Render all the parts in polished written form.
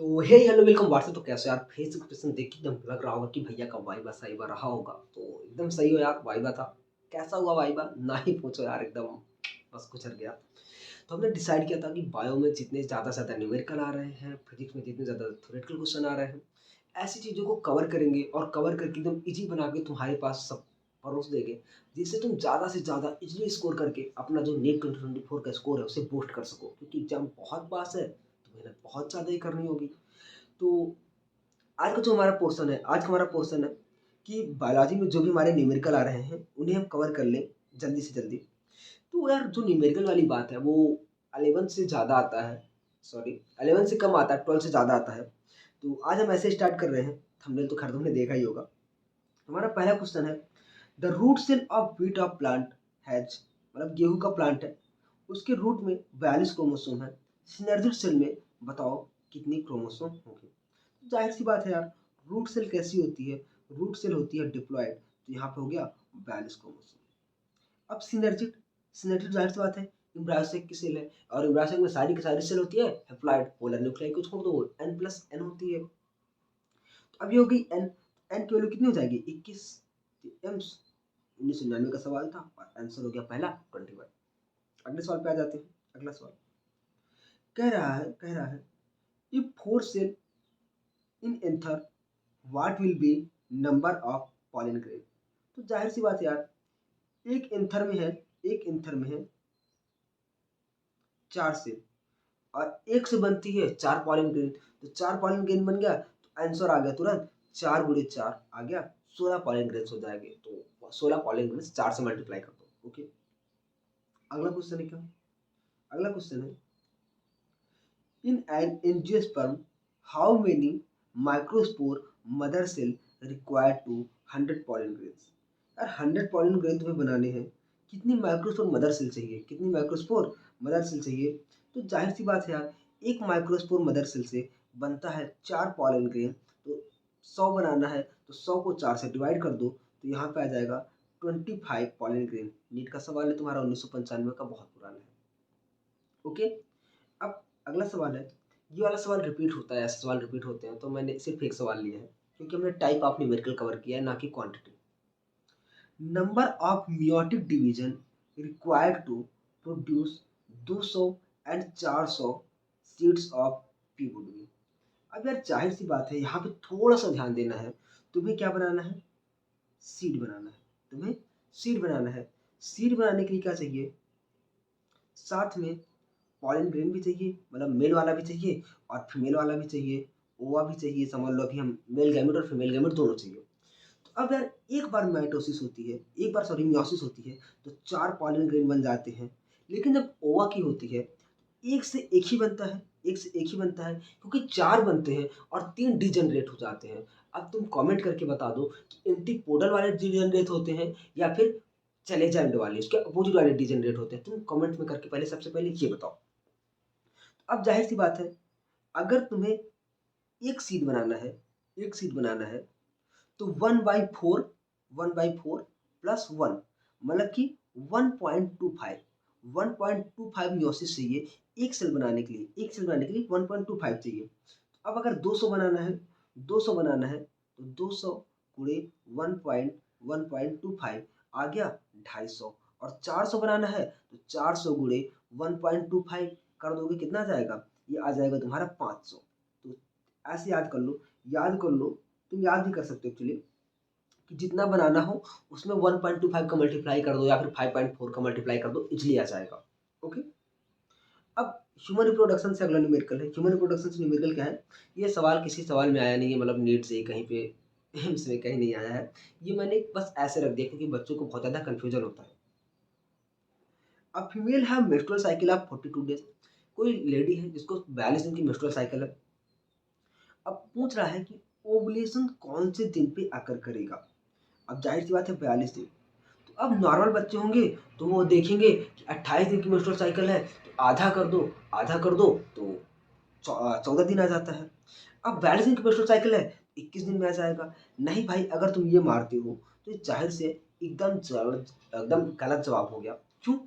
तो हे hello welcome WhatsApp. तो कैसे यार फेस एक्सप्रेशन देख के एकदम लग रहा होगा कि भैया का वाइबा साइबा रहा होगा। तो एकदम सही हो यार, वाइबा था। कैसा हुआ वाइबा ना ही पूछो यार, एकदम बस कुछ हट गया। तो हमने डिसाइड किया था कि बायो में जितने ज़्यादा से ज़्यादा न्यूमेरिकल आ रहे हैं, फिजिक्स में जितने ज़्यादा थ्योरेटिकल क्वेश्चन आ रहे हैं, ऐसी चीज़ों को कवर करेंगे और कवर करके एकदम ईजी बना के तुम्हारे पास सब परोस देंगे, जिससे तुम ज़्यादा से ज़्यादा इजीली स्कोर करके अपना जो नीट 2024 का स्कोर है उसे बूस्ट कर सको। क्योंकि एग्जाम बहुत पास है तो मेहनत बहुत ज़्यादा ही करनी होगी। तो आज का जो हमारा पोर्शन है, आज का हमारा पोर्शन है कि बायोलॉजी में जो भी हमारे न्यूमेरिकल आ रहे हैं उन्हें हम कवर कर लें जल्दी से जल्दी। तो यार जो न्यूमेरिकल वाली बात है वो 11 से ज़्यादा आता है, सॉरी 11 से कम आता है, 12 से ज़्यादा आता है। तो आज हम ऐसे स्टार्ट कर रहे हैं। थंबनेल तो खैर तुमने देखा ही होगा। हमारा पहला क्वेश्चन है, the root cell of wheat of plant has, मतलब गेहूं का प्लांट है, उसके रूट में 42 क्रोमोसोम है। सिनर्जिड सेल में बताओ कितनी क्रोमोसोम होंगे। जाहिर सी बात है यार, रूट सेल कैसी होती है? रूट सेल होती है डिप्लॉयड, तो यहाँ पे हो गया 42 क्रोमोसोम। अब सिनर्जिड, सिनर्जिड जाहिर सी बात है इम्ब्रायोसेक की सेल है, और इम्ब्रायोसेक में सारी की सारी सेल होती है हैप्लॉइड, पोलर न्यूक्लियाई को छोड़ दो n प्लस n होती है। तो अब ये हो गई n, n की वैल्यू कितनी हो जाएगी 21 एम्स। 1999 का सवाल था और आंसर हो गया पहला 21। अगले सवाल पे आ जाते हैं। अगला सवाल कह रहा है if four cell in anther what will be number of pollen grain. तो जाहिर सी बात है यार, एक एंथर में है, एक एंथर में है 4 सेल और एक से बनती है 4 पॉलन ग्रेन। तो 4 पॉलन ग्रेन बन गया तो आंसर आ गया तुरंत, 4 गुणे 4 आ गया 16 पॉलन ग्रेन हो जाएंगे। तो 16 पॉलन ग्रेन 4 से मल्टीप्लाई कर दो। ओके, अगला क्वेश्चन है क्या? अगला क्वेश्चन है, in an angiosperm how many microspore mother cell required to 100 pollen grains. यार 100 पॉलन ग्रेन तुम्हें बनाने हैं, कितनी माइक्रोस्पोर मदर सेल चाहिए? कितनी माइक्रोस्पोर मदर सेल चाहिए? तो जाहिर सी बात है यार, एक माइक्रोस्पोर मदर सेल से बनता है 4 पॉलन ग्रेन। तो 100 बनाना है तो 100 को 4 से डिवाइड कर दो, तो यहाँ पे आ जाएगा 25 पॉलन ग्रेन। नीट का सवाल है तुम्हारा 1995 का, बहुत पुराना है। ओके, अब अगला सवाल है, ये वाला सवाल रिपीट होता है, ऐसे सवाल रिपीट होते हैं तो मैंने सिर्फ एक सवाल लिया है क्योंकि हमने टाइप ऑफ न्यूमेरिकल कवर किया है, ना कि quantity. Number of meiotic division required to produce 200 and 400 seeds of pea would be. अब यार जाहिर सी बात है, यहाँ पे थोड़ा सा ध्यान देना है। तुम्हें क्या बनाना है? सीड बनाना है। तुम्हें सीड बनाना है। सीड बनाने के लिए क्या चाहिए? साथ में पॉलन ग्रेन भी चाहिए, मतलब मेल वाला भी चाहिए और फीमेल वाला भी चाहिए, ओवा भी चाहिए। समझ लो अभी हम मेल गैमेट और फीमेल गैमेट दोनों चाहिए। तो अब यार एक बार माइटोसिस होती है, एक बार सॉरी मियोसिस होती है, तो 4 पॉलन ग्रेन बन जाते हैं। लेकिन जब ओवा की होती है, एक से एक ही बनता है, एक से एक ही बनता है, क्योंकि 4 बनते हैं और 3 डिजनरेट हो जाते हैं। अब तुम कमेंट करके बता दो कि एंटीपोडल वाले डिजनरेट होते हैं या फिर चले जाएंड वाले, उसके अपोजिट वाले डिजनरेट होते हैं। तुम कमेंट में करके पहले सबसे पहले ये बताओ। अब जाहिर सी बात है, अगर तुम्हें एक सीड बनाना है, एक सीड बनाना है, तो 1/4, 1/4 प्लस 1, मतलब कि 1.25, 1.25 मियोसिस चाहिए एक सेल बनाने के लिए। एक सेल बनाने के लिए 1.25 चाहिए। अब अगर 200 बनाना है, 200 बनाना है तो 200 गुणे 1.25 आ गया 250। और 400 बनाना है तो 400 गुणे 1.25 कर दोगे, कितना आ जाएगा? ये आ जाएगा तुम्हारा 500। तो ऐसे याद कर लो, याद कर लो। तुम याद भी कर सकते हो एक्चुअली, कि जितना बनाना हो उसमें 1.25 का मल्टीप्लाई कर दो या फिर 5.4 का मल्टीप्लाई कर दो, इजली आ जाएगा। ओके, अब ह्यूमन रिप्रोडक्शन से अगला न्यूमेरिकल है। ह्यूमन रिप्रोडक्शन से न्यूमेरिकल क्या है? ये सवाल किसी सवाल में आया नहीं है, मतलब नीट से कहीं पे एम्स में कहीं नहीं आया है। ये मैंने बस ऐसे रख दिया क्योंकि बच्चों को बहुत ज़्यादा कन्फ्यूजन होता है। अब फीमेल है मेंस्ट्रुअल साइकिल ऑफ 42 डेज। कोई लेडी है जिसको 42 दिन की मेंस्ट्रुअल साइकिल है। अब पूछ रहा है कि ओवुलेशन कौन से दिन पे आकर करेगा। अब जाहिर सी बात है 42 दिन। तो अब नॉर्मल बच्चे होंगे तो वो देखेंगे कि 28 दिन की मेंस्ट्रुअल साइकिल है, तो आधा कर दो, आधा कर दो तो 14 दिन आ जाता है। अब 42 दिन की मेंस्ट्रुअल साइकिल है, 21 दिन में आ जाएगा। नहीं भाई, अगर तुम ये मारते हो तो ये जाहिर से एकदम गलत जवाब हो गया। क्यों?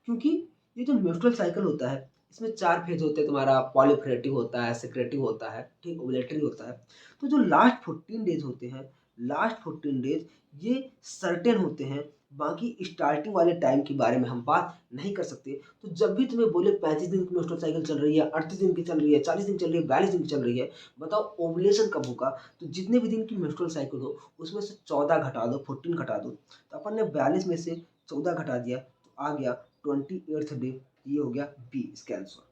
क्योंकि ये जो मेंस्ट्रुअल साइकिल होता है इसमें 4 फेज होते हैं, तुम्हारा प्रोलिफरेटिव होता है, सेक्रेटिव होता है, ठीक, ओवुलेटरी होता है। तो जो लास्ट 14 डेज होते हैं, लास्ट 14 डेज ये सर्टेन होते हैं, बाकी स्टार्टिंग वाले टाइम के बारे में हम बात नहीं कर सकते। तो जब भी तुम्हें बोले 35 दिन की मेंस्ट्रुअल साइकिल चल रही है, 38 दिन की चल रही है, 40 दिन चल रही है, 42 दिन की चल रही है, बताओ ओवुलेशन कब होगा? तो जितने भी दिन की मेंस्ट्रुअल साइकिल हो उसमें से 14 घटा दो, 14 घटा दो। तो अपन ने 42 में से 14 घटा दिया तो आ गया 28th डे। ये हो गया बी, इसका आंसर।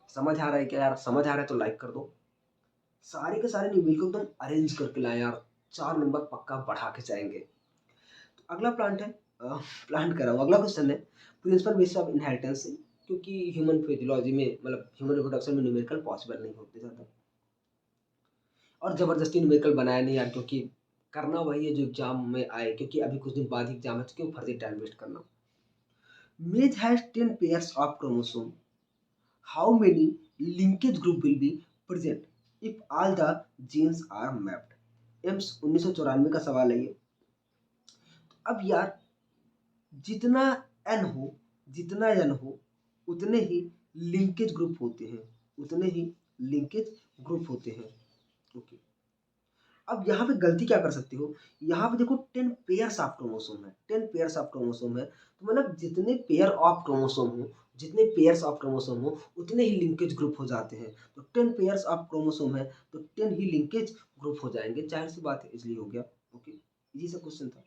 समझ आ रहा है क्या यार? समझ आ रहा है तो लाइक कर दो। सारे के सारे न्यूमेरिकल को एकदम अरेंज करके लाए यार, 4 नंबर पक्का बढ़ा के जाएंगे। तो अगला प्लांट है, प्लांट कर रहा हूँ, अगला क्वेश्चन है प्रिंसिपल बेसिस ऑफ इनहेरिटेंस। क्योंकि ह्यूमन फिजियोलॉजी में, मतलब ह्यूमन रिप्रोडक्शन में न्यूमेरिकल पॉसिबल नहीं होते ज़्यादा, और जबरदस्ती न्यूमेरिकल बनाया नहीं यार, क्योंकि करना वही है जो एग्जाम में आए, क्योंकि अभी कुछ दिन बाद एग्जाम है तो क्यों फर्जी टाइम वेस्ट करना। मेज has 10 pairs of chromosome, how many linkage group will be present if all the genes are mapped? AIIMS 1994 का सवाल है ये। अब यार जितना एन हो, जितना एन हो, उतने ही लिंकेज ग्रुप होते हैं, उतने ही लिंकेज ग्रुप होते हैं। ओके, अब यहाँ पे गलती क्या कर सकते हो, यहाँ पे देखो 10 पेयर्स ऑफ क्रोमोसोम है, 10 पेयर्स ऑफ क्रोमोसोम है, तो मतलब जितने पेयर ऑफ क्रोमोसोम हो, जितने पेयर्स ऑफ क्रोमोसोम हो उतने ही लिंकेज ग्रुप हो जाते हैं। तो 10 पेयर्स ऑफ क्रोमोसोम है तो 10 ही लिंकेज ग्रुप हो जाएंगे, जाहिर सी बात है, इसलिए हो गया। ओके, इजी सा क्वेश्चन था।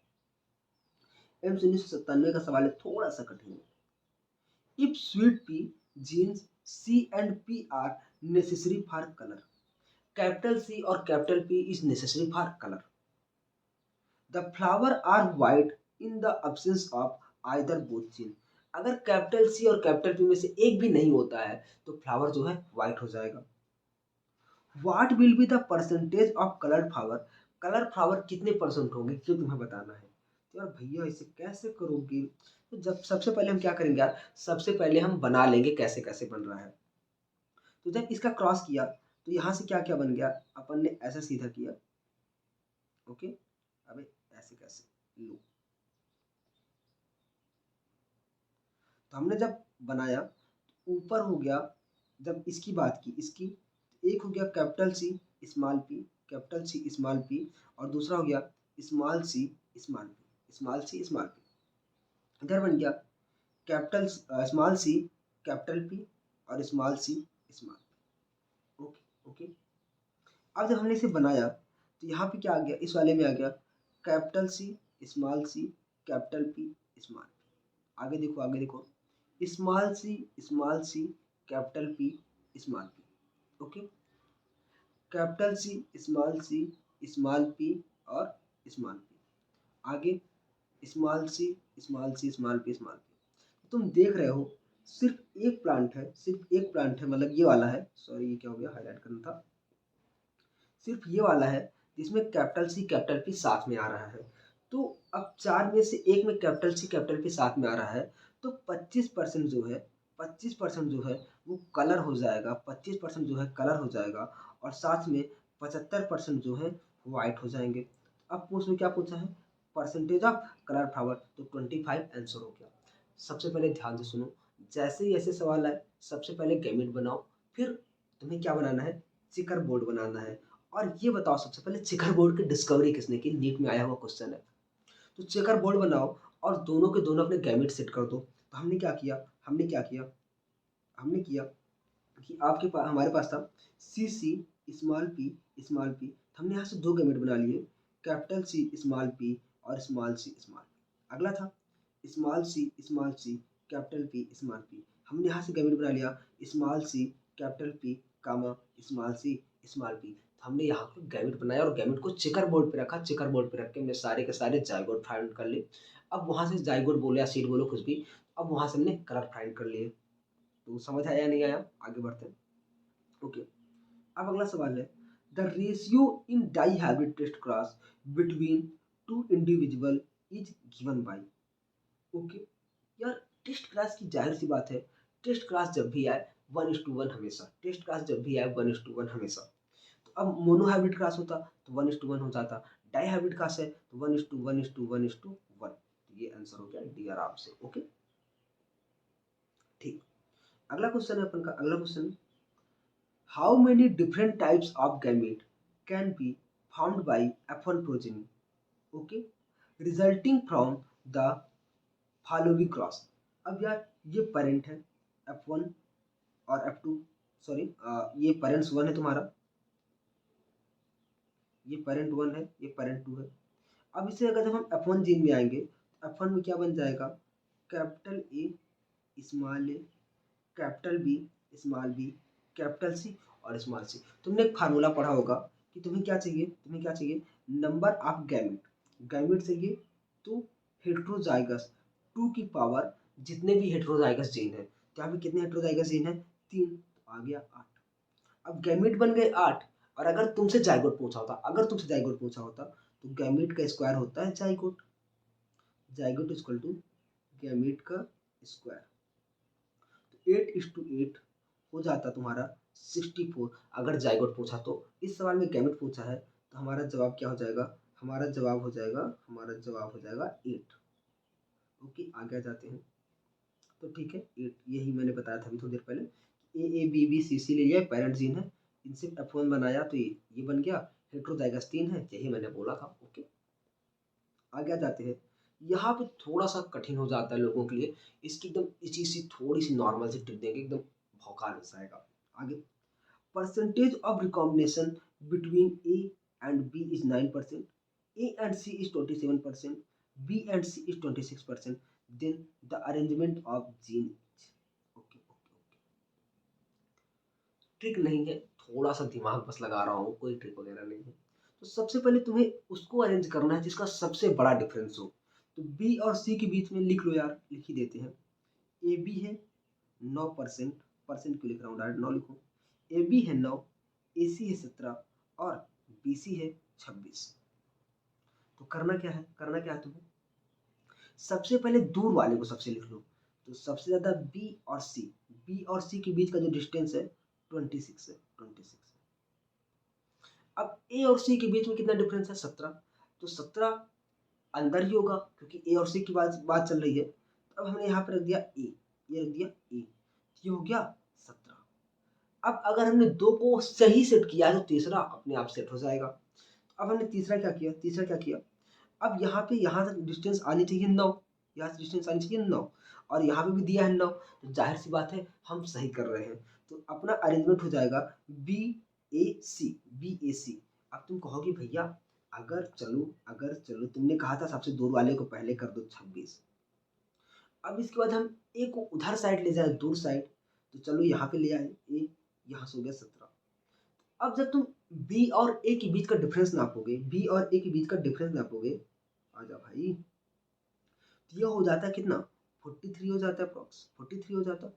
एम्स 1997 का सवाल है, थोड़ा सा कठिन है। If sweet pea genes C and P are necessary for colour, capital C और capital P is necessary for colour, the flower are white in the absence of either both gene. अगर capital C और capital P में से एक भी नहीं होता है तो फ्लावर जो है वाइट हो जाएगा। What will be the percentage of coloured flower, colour flower कितने परसेंट होंगे ये तुम्हें बताना है। तो यार भैया इसे कैसे करोगे? तो जब सबसे पहले हम क्या करेंगे यार, सबसे पहले हम बना लेंगे कैसे कैसे बन रहा है। तो जब इसका क्रॉस किया तो यहाँ से क्या क्या बन गया, अपन ने ऐसा सीधा किया। ओके, अबे ऐसे कैसे, लो, तो हमने जब बनाया ऊपर हो गया, जब इसकी बात की, इसकी एक हो गया capital C small P, capital C small P, और दूसरा हो गया small C small P, small C small P. इधर बन गया capital small C capital P और small C small P. Okay okay, अब जब हमने इसे बनाया तो यहाँ पे क्या आ गया, इस वाले में आ गया capital C small C capital P small P. आगे देखो, आगे देखो, small C capital P small P. Okay, capital C small P और स्मॉल पी। आगे स्मॉल पी स्मॉल पी। तुम देख रहे हो सिर्फ एक प्लांट है, सिर्फ एक प्लांट है, मतलब ये वाला है, सॉरी ये क्या हो गया, हाईलाइट करना था। सिर्फ ये वाला है जिसमें कैपिटल सी कैपिटल पी साथ में आ रहा है। तो अब 4 में से एक में कैपिटल सी कैपिटल पी साथ में आ रहा है, तो 25% जो है, 25% जो है वो कलर हो जाएगा, 25% जो है कलर हो जाएगा, और साथ में 75% जो है वाइट हो जाएंगे। अब पूछ में क्या पूछा है, परसेंटेज ऑफ कलर फ्लावर, तो 25 आंसर हो गया। सबसे पहले ध्यान से सुनो, जैसे ही ऐसे सवाल आए सबसे पहले गैमेट बनाओ, फिर तुम्हें क्या बनाना है, चिकर बोर्ड बनाना है। और ये बताओ सबसे पहले चेकर बोर्ड की डिस्कवरी किसने की, नीट में आया हुआ क्वेश्चन है। तो चेकर बोर्ड बनाओ और दोनों के दोनों अपने गैमेट सेट कर दो। तो हमने क्या किया, हमने किया कि आपके पास, हमारे पास था सी सी स्मॉल पी, तो हमने यहाँ से दो गैमेट बना लिए, कैपिटल सी स्मॉल पी और स्मॉल सी स्मॉल पी। अगला था small C capital P small P, हमने यहाँ से गैमेट बना लिया स्मॉल सी कैपिटल पी कामा स्मॉल सी स्मॉल पी। हमने यहाँ पे गैमेट बनाया और गैमेट को चेकर बोर्ड पे रखा, चेकर बोर्ड पे रख के हमने सारे के सारे जाइगोट फाइंड कर लिए। अब वहाँ से जाइगोट बोलो या सीड बोलो कुछ भी, अब वहाँ से हमने कलर फाइंड कर लिए। तो समझ आया नहीं आया, आगे बढ़ते हैं। ओके, अब अगला सवाल है, the ratio in dihybrid test cross between two individual is given by. Okay, यार टेस्ट क्लास की जाहिर सी बात है, टेस्ट क्लास जब भी आए 1:1 हमेशा, टेस्ट क्लास जब भी आए 1:1 हमेशा। तो अब मोनो हाइब्रिड क्लास होता तो 1:1 हो जाता, डाई हाइब्रिड क्लास है तो 1:1:1:1। तो ये आंसर हो गया डी आराम से। ओके, ठीक। अगला क्वेश्चन है अपन का, अगला question, how many different types of gamete can be found by F1 progeny, okay, resulting from the following cross. अब यार ये पेरेंट है F1 और F2, सॉरी ये पेरेंट्स 1 है तुम्हारा, ये पेरेंट 1 है, ये पेरेंट 2 है। अब इसे अगर जब हम F1 जीन में आएंगे तो F1 में क्या बन जाएगा, capital A small A, capital B small B, capital C और स्मॉल सी। तुमने एक फार्मूला पढ़ा होगा कि तुम्हें क्या चाहिए, तुम्हें क्या चाहिए, नंबर ऑफ गैमेट, गैमेट चाहिए तो हेट्रोजाइगस 2 की पावर जितने भी हेट्रोजाइगस जीन है, तो यहाँ पे कितने हेट्रोजाइगस जीन है, 3, तो आ गया 8। अब गैमेट बन गए 8, और अगर तुमसे जाइगोट पूछा होता, अगर तुमसे जाइगोट पूछा होता तो गैमेट का स्क्वायर होता है zygote, zygote equal to gamete का स्क्वायर, तो 8:8 हो जाता तुम्हारा 64। अगर जाइगोट पूछा तो, इस सवाल में गैमेट पूछा है तो हमारा जवाब क्या हो जाएगा, हमारा जवाब हो जाएगा, हमारा जवाब हो जाएगा 8। ओके, आगे जाते हैं। तो ठीक है, 8 यही मैंने बताया था अभी थोड़ी देर पहले, AABBCC ले लिया, पेरेंट जीन है, इनसे F1 बनाया तो ये बन गया, हेट्रोजाइगस 3 है, यही मैंने बोला था। ओके, आगे जाते हैं। यहाँ पे थोड़ा सा कठिन हो जाता है लोगों के लिए, इसकी एकदम इसी सी थोड़ी सी नॉर्मल सी टिप देंगे, एकदम भौकाल हो जाएगा। आगे, percentage of recombination between A and B is 9%, A and C is 27%, B and C is 26%, then the arrangement of gene is, okay, okay, okay. Trick नहीं है, थोड़ा सा दिमाग बस लगा रहा हूँ, कोई ट्रिक वगैरह नहीं है। तो सबसे पहले तुम्हें उसको अरेंज करना है जिसका सबसे बड़ा डिफरेंस हो। तो बी और सी के बीच में लिख लो यार, लिख ही देते हैं। ए बी है 9%, परसेंट क्यों लिख रहा हूँ, डायरेक्ट 9 लिखो। ए बी है 9, ए सी है 17 और बी सी है 26। तो करना क्या है, करना क्या है तुम्हें, सबसे पहले दूर वाले को सबसे लिख लो। तो सबसे ज्यादा बी और सी, बी और सी के बीच का जो डिस्टेंस है 26 है, 26। अब ए और सी के बीच में कितना डिफरेंस है, 17, तो 17 अंदर ही होगा क्योंकि ए और सी की बात चल रही है। तो अब हमने यहाँ पे रख दिया ए, ये रख दिया ए, ये हो गया 17। अब अगर हमने 2 को सही सेट किया है तो तीसरा अपने आप सेट हो जाएगा। अब हमने तीसरा क्या किया, तीसरा क्या किया, अब यहाँ पे यहाँ से डिस्टेंस आनी चाहिए 9, यहाँ से डिस्टेंस आनी चाहिए 9, और यहाँ पे भी दिया है 9, तो जाहिर सी बात है हम सही कर रहे हैं। तो अपना अरेंजमेंट हो जाएगा बी ए सी, बी ए सी। अब तुम कहोगे भैया अगर चलो तुमने कहा था सबसे दूर वाले को पहले कर दो 26, अब इसके बाद हम ए को उधर साइड ले जाए, दूर साइड, तो चलो यहाँ पे ले आए ए, यहाँ से हो गया 17। अब जब तुम बी और ए के बीच का डिफरेंस नापोगे, बी और ए के बीच का डिफरेंस नापोगे, आजा भाई, तो ये हो जाता है कितना, 43 हो जाता है, अप्रॉक्स 43 हो जाता।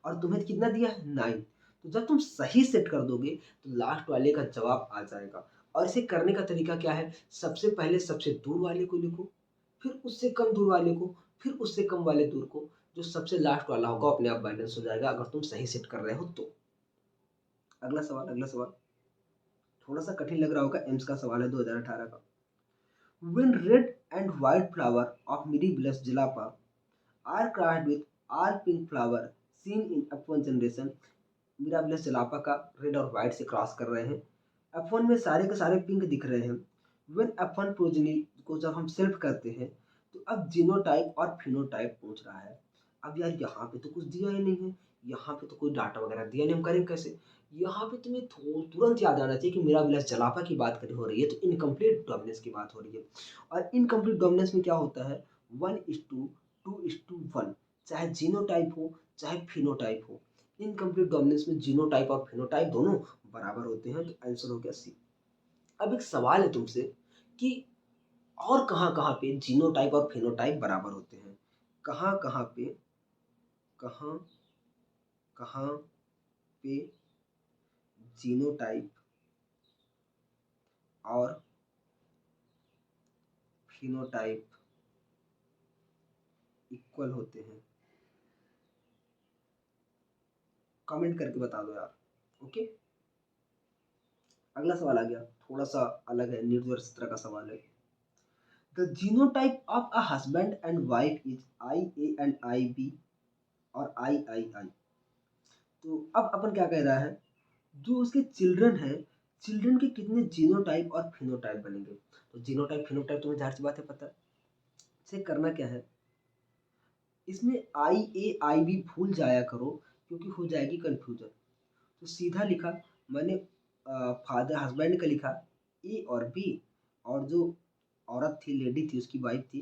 और तुम्हें कितना दिया है 9, तो जब तुम सही सेट कर दोगे तो लास्ट वाले का जवाब आ जाएगा। और इसे करने का तरीका क्या है, सबसे पहले सबसे दूर वाले को लिखो, फिर उससे कम दूर वाले को, फिर उससे कम वाले दूर को, जो सबसे लास्ट वाला होगा अपने आप बैलेंस हो जाएगा अगर तुम सही सेट कर रहे हो तो। अगला सवाल, अगला सवाल थोड़ा सा कठिन लग रहा होगा, एम्स का सवाल है 2018 का। When red and white flower of Mirabilis jalapa are crossed with all pink flower seen in F1 generation, Mirabilis jalapa का रेड और व्हाइट से क्रॉस कर रहे हैं, F1 में सारे के सारे पिंक दिख रहे हैं। When F1 प्रोजेनी को जब हम सेल्फ करते हैं तो अब जीनोटाइप और फिनोटाइप पूछ रहा है। अब यार यहाँ पे तो कुछ दिया ही नहीं है, यहाँ पे तो कोई डाटा वगैरह दिया नहीं, हम करें कैसे। यहाँ पे तुम्हें तुरंत याद आना चाहिए कि मिराबिलस जलापा की बात करी हो रही है तो इनकम्प्लीट डोमिनेंस की बात हो रही है। और इनकम्प्लीट डोमिनेंस में क्या होता है, 1:2:1, चाहे जीनोटाइप हो चाहे फिनोटाइप हो। इनकम्प्लीट डोमिनेंस में जीनोटाइप और फिनोटाइप दोनों बराबर होते हैं, तो आंसर हो गया सी। अब एक सवाल है तुमसे कि और कहाँ कहाँ पे जीनोटाइप और फिनोटाइप बराबर होते हैं, कहाँ कहाँ पे, कहाँ कहाँ पे जीनोटाइप और फिनोटाइप इक्वल होते हैं, कमेंट करके बता दो यार। ओके, अगला सवाल आ गया, थोड़ा सा अलग है, नीट 2017 का सवाल है। The genotype of a husband and wife is IA and IB और III। तो अब अपन क्या कह रहा है, जो उसके चिल्ड्रन है, चिल्ड्रन के कितने जीनोटाइप और फिनोटाइप बनेंगे। तो जीनोटाइप फिनोटाइप तुम्हें जाहिर सी बात है पता है। इसे करना क्या है, इसमें आई ए आई बी भूल जाया करो क्योंकि हो जाएगी कंफ्यूजन। तो सीधा लिखा मैंने, फादर हस्बैंड का लिखा ए और बी, और जो औरत थी, लेडी थी, उसकी वाइफ थी,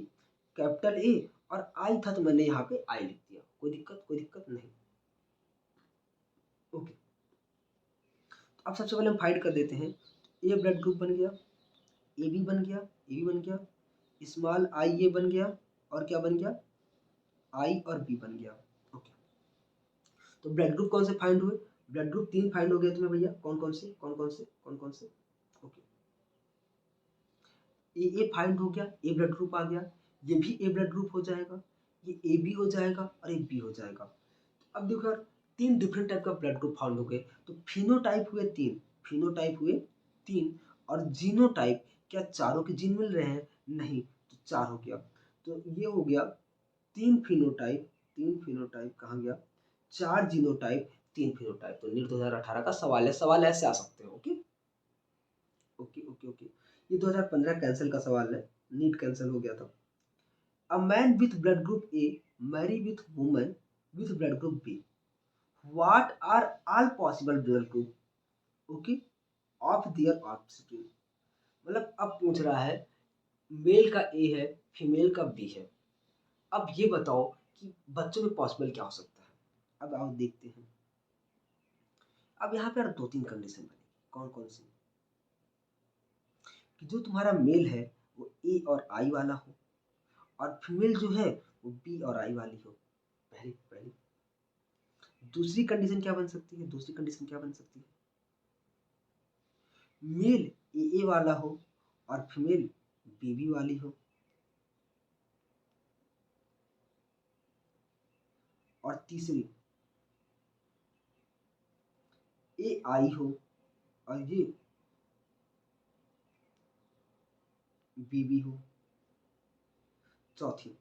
कैपिटल ए, और आई था तो मैंने यहाँ पे आई लिख दिया। कोई दिक्कत, कोई दिक्कत नहीं। ओके, अब सबसे पहले हम फाइंड कर देते हैं। ए ब्लड ग्रुप बन गया, ए बी बन गया, ए बी बन गया, स्मॉल आई ए बन गया, और क्या बन गया, आई और बी बन गया। ओके, तो ब्लड ग्रुप कौन से फाइंड हुए, ब्लड ग्रुप 3 फाइंड हो गए तुम्हें भैया, कौन कौन से, कौन कौन से, कौन कौन से। ओके, ए फाइंड हो गया, ए ब्लड ग्रुप आ गया, ये भी ए ब्लड ग्रुप हो जाएगा, ये ए बी हो जाएगा, और एक बी हो जाएगा। तो अब देखो यार, 3 डिफरेंट टाइप का ब्लड ग्रुप फाउंड हो गए, तो फिनोटाइप हुए 3, फिनोटाइप हुए 3, और जीनोटाइप, क्या चारों के जीन मिल रहे हैं, नहीं, तो 4 हो गया। तो ये हो गया 3 फिनोटाइप, 3 फिनोटाइप कहाँ गया, 4 जीनोटाइप, 3 फिनोटाइप। तो नीट 2018 का सवाल है, सवाल ऐसे आ सकते हैं। ओके ओके ओके ओके, ये 2015 कैंसिल का सवाल है, नीट कैंसिल हो गया था। A man with blood group A marry with woman with blood group B, what are all possible blood group, okay, of their offspring. मतलब अब पूछ रहा है, मेल का ए है, फीमेल का बी है, अब ये बताओ कि बच्चों में पॉसिबल क्या हो सकता है। अब आओ देखते हैं। अब यहाँ पे यार 2-3 कंडीशन बनेगी, कौन कौन सी, कि जो तुम्हारा मेल है वो ए और आई वाला हो, और फीमेल जो है वो बी और आई वाली हो, पहली पहली। दूसरी कंडीशन क्या बन सकती है, दूसरी कंडीशन क्या बन सकती है, मेल ए वाला हो और फीमेल बी वाली हो, और तीसरी ए आई हो और ये बी हो, चौथी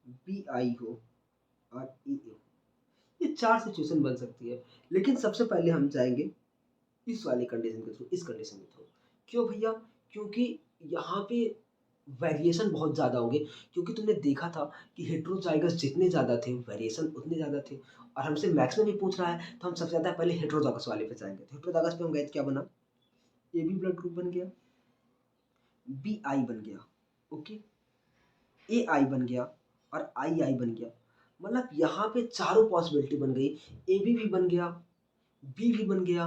बी आई हो और ए हो। ये 4 सिचुएशन बन सकती है, लेकिन सबसे पहले हम जाएंगे इस वाली कंडीशन के थ्रू, इस कंडीशन के थ्रू। क्यों भैया, क्योंकि यहाँ पे वेरिएशन बहुत ज़्यादा होंगे, क्योंकि तुमने देखा था कि हेट्रोजाइगस जितने ज़्यादा थे वेरिएशन उतने ज़्यादा थे, और हमसे मैक्सिमम भी पूछ रहा है तो हम सबसे ज़्यादा पहले हेट्रोजाइगस वाले पे जाएंगे। तो हेट्रोजाइगस पे हम गए तो क्या बना, ए बी ब्लड ग्रुप बन गया, बी आई बन गया, ओके, ए आई बन गया, और आई बन गया। मतलब यहाँ पे चारों पॉसिबिलिटी बन गई, ए बी बन गया, बी भी बन गया,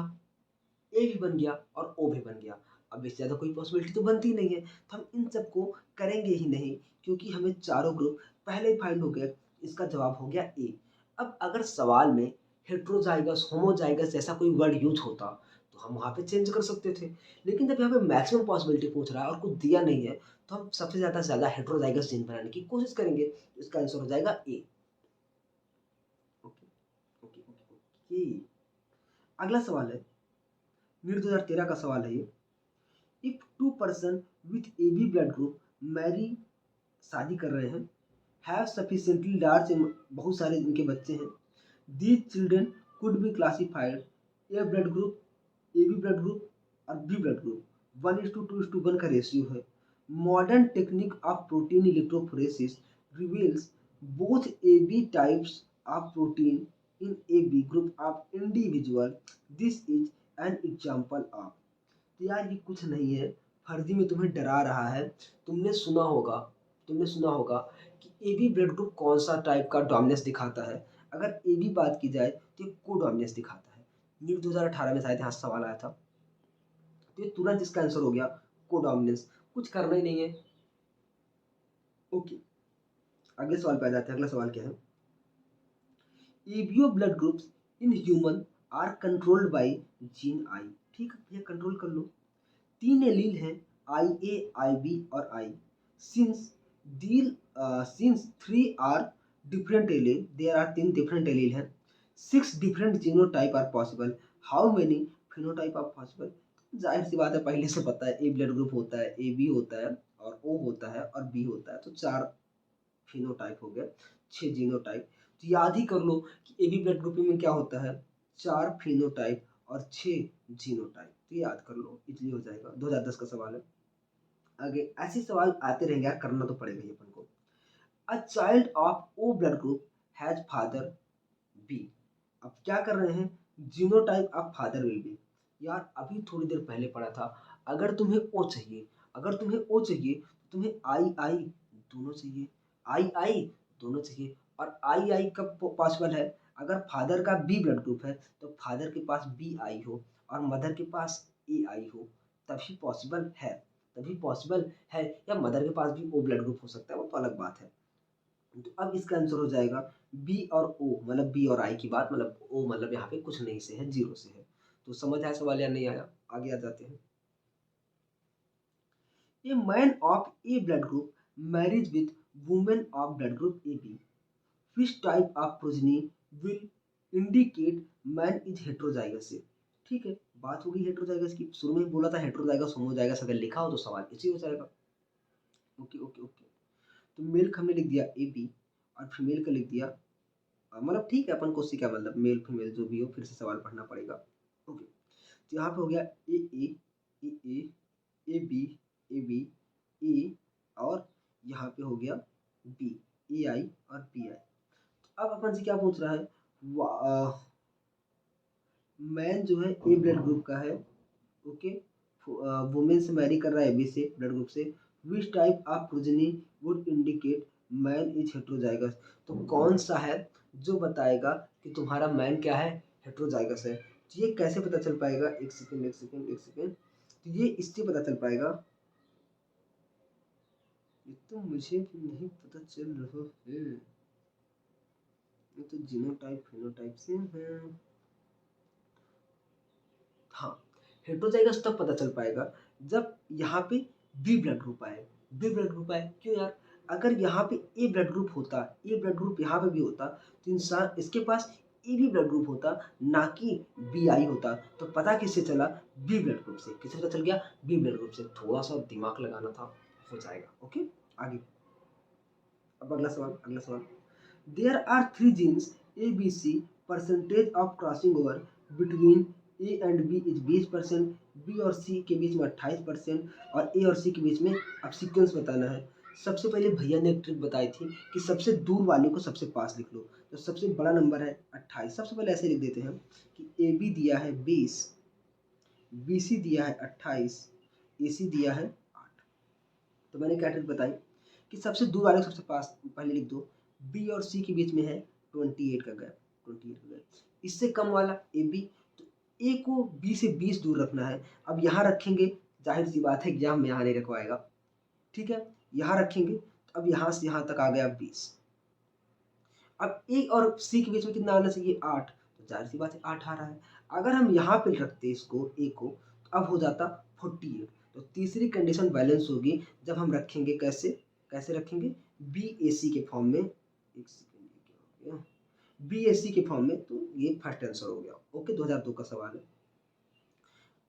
ए भी बन गया, और ओ भी बन गया। अब इससे ज़्यादा कोई पॉसिबिलिटी तो बनती नहीं है, तो हम इन सबको करेंगे ही नहीं, क्योंकि हमें चारों ग्रुप पहले ही फाइंड हो गए। इसका जवाब हो गया ए। अब अगर सवाल में हेट्रोजाइगस होमोजाइगस जैसा कोई वर्ड यूज होता तो हम वहाँ पे चेंज कर सकते थे, लेकिन जब यहाँ पे मैक्सिमम पॉसिबिलिटी पूछ रहा है और कुछ दिया नहीं है, तो हम सबसे ज़्यादा हेट्रोजाइगस जीन बनाने की कोशिश करेंगे। तो इसका आंसर हो जाएगा A. Okay okay okay okay, अगला सवाल है, नीट 2013 का सवाल है ये। If 2 person with A B blood group marry, शादी कर रहे हैं, हैव सफिशिएंटली लार्ज, बहुत सारे इनके बच्चे हैं, these children could be classified A blood group, A B blood group और बी ब्लड ग्रुप, 1:2:1 का रेशियो है। Modern technique of protein electrophoresis reveals both A B types of protein in A B group of individual, this is an example of. तो यार ये कुछ नहीं है, फर्जी में तुम्हें डरा रहा है। तुमने सुना होगा, तुमने सुना होगा कि ए बी ब्लड ग्रुप कौन सा टाइप का डोमिनेंस दिखाता है। अगर ए बी बात की जाए तो ये को डोमिनेंस दिखाता है। नीट 2018 में शायद यहाँ सवाल आया था, तो ये तुरंत इसका आंसर हो गया को डोमिनेंस, कुछ करना ही नहीं है। ओके, अगले सवाल पे आ जाते हैं। अगला सवाल क्या है, EBO blood groups in human are controlled by gene I. ठीक है भैया, कंट्रोल कर लो। 3 एलील हैं, आई ए आई बी और I. Since deal since 3 are different allele, there are 3 different allele हैं, 6 different genotype are possible, how many phenotype are possible. जाहिर सी बात है, पहले से पता है ए ब्लड ग्रुप होता है, ए बी होता है और ओ होता है और बी होता है, तो 4 फिनोटाइप हो गए, 6 जीनोटाइप। तो याद ही कर लो कि AB ब्लड ग्रुपिंग में क्या होता है, 4 फिनोटाइप और 6 जीनोटाइप। तो याद कर लो, इजली हो जाएगा, 2010 का सवाल है। आगे ऐसे सवाल आते रहेंगे यार, करना तो पड़ेगा ही अपन को। A child of O blood group has father B. अब क्या कर रहे हैं, genotype of father will be. यार अभी थोड़ी देर पहले पढ़ा था, अगर तुम्हें ओ चाहिए, अगर तुम्हें ओ चाहिए तो तुम्हें आई आई दोनों चाहिए, आई आई दोनों चाहिए। और आई आई कब पॉसिबल है, अगर फादर का बी ब्लड ग्रुप है तो फादर के पास बी आई हो और मदर के पास ए आई हो, तभी पॉसिबल है, तभी पॉसिबल है। या मदर के पास भी ओ ब्लड ग्रुप हो सकता है, वो तो अलग बात है। तो अब इसका आंसर हो जाएगा बी और ओ, मतलब बी और आई की बात, मतलब ओ मतलब यहाँ पे कुछ नहीं से है, जीरो से है। तो समझ आया सवाल या नहीं आया, आगे आ जाते हैं। A man of A blood group marriage with women of blood group A B, which type of progeny will indicate man is heterozygous से। ठीक है, बात हो गई हेट्रोजाइगस की, शुरू में ही बोला था हेट्रोजाइगस होमोजाइगस अगर लिखा हो तो सवाल इसी हो जाएगा। Okay okay okay. तो मेल का हमने लिख दिया ए बी और फीमेल का लिख दिया, मतलब ठीक है, अपन को उससे क्या मतलब, मेल फीमेल जो भी हो, फिर से सवाल पढ़ना पड़ेगा। ओके, तो यहाँ पे हो गया ए ए ए ए ए बी ए, और यहाँ पे हो गया बी, ए आई और बी आई। तो अब अपन से क्या पूछ रहा है, मैन जो है ए ब्लड ग्रुप का है, ओके, वुमेन से मैरी कर रहा है बी से ब्लड ग्रुप से, विच type of progeny would indicate man is heterozygous. तो कौन सा है जो बताएगा कि तुम्हारा मैन क्या है, हेट्रोजाइगस है। तो ये कैसे पता चल पाएगा, एक सेकेंड एक सेकेंड एक सेकेंड, तो ये इससे पता चल पाएगा, ये तो मुझे भी नहीं पता चल रहा है, ये तो जीनोटाइप फिनोटाइप से है। हाँ, हेट्रोजाइगस तब पता चल पाएगा जब यहाँ पे बी ब्लड ग्रुप आए, बी ब्लड ग्रुप आए। क्यों यार, अगर यहाँ पे ए ब्लड ग्रुप होता, ए ब्लड ग्रुप यहाँ पे भी होता, तो इंसान इसके पास ए बी ब्लड ग्रुप होता, ना कि बी आई होता। तो पता किससे चला, बी ब्लड ग्रुप से। किससे पता चल गया, बी ब्लड ग्रुप से। थोड़ा सा दिमाग लगाना था, हो जाएगा। ओके, आगे। अब अगला सवाल, अगला सवाल। There are 3 genes A B C, percentage of crossing over between A and B is 20%, B और सी के बीच में 28%, और ए और सी के बीच में अब सीक्वेंस बताना है। सबसे पहले भैया ने एक ट्रिक बताई थी कि सबसे दूर वाले को सबसे पास लिख लो। तो सबसे बड़ा नंबर है 28, सबसे पहले ऐसे लिख देते हैं कि ए बी दिया है 20, बी सी दिया है 28, ए सी दिया है 8। तो मैंने क्या ट्रिक बताई कि सबसे दूर वाले को सबसे पास पहले लिख दो। बी और सी के बीच में है 28 का गैप, 28 का गैप। इससे कम वाला ए बी, तो ए को बी से 20 दूर रखना है। अब यहाँ रखेंगे, जाहिर सी बात है एग्जाम में यहाँ नहीं रखवाएगा, ठीक है, यहाँ रखेंगे। तो अब यहाँ से यहाँ तक आ गया 20। अब ए और सी के बीच में कितना आना चाहिए, 8। तो जाहिर सी बात है 8 आ रहा है। अगर हम यहाँ पे रखते इसको ए को, तो अब हो जाता 48। तो तीसरी कंडीशन बैलेंस होगी जब हम रखेंगे, कैसे कैसे रखेंगे, बी ए सी के फॉर्म में। एक सेकेंड, क्या हो गया, बी ए सी के फॉर्म में। तो ये फर्स्ट आंसर हो गया। ओके, 2002 का सवाल है।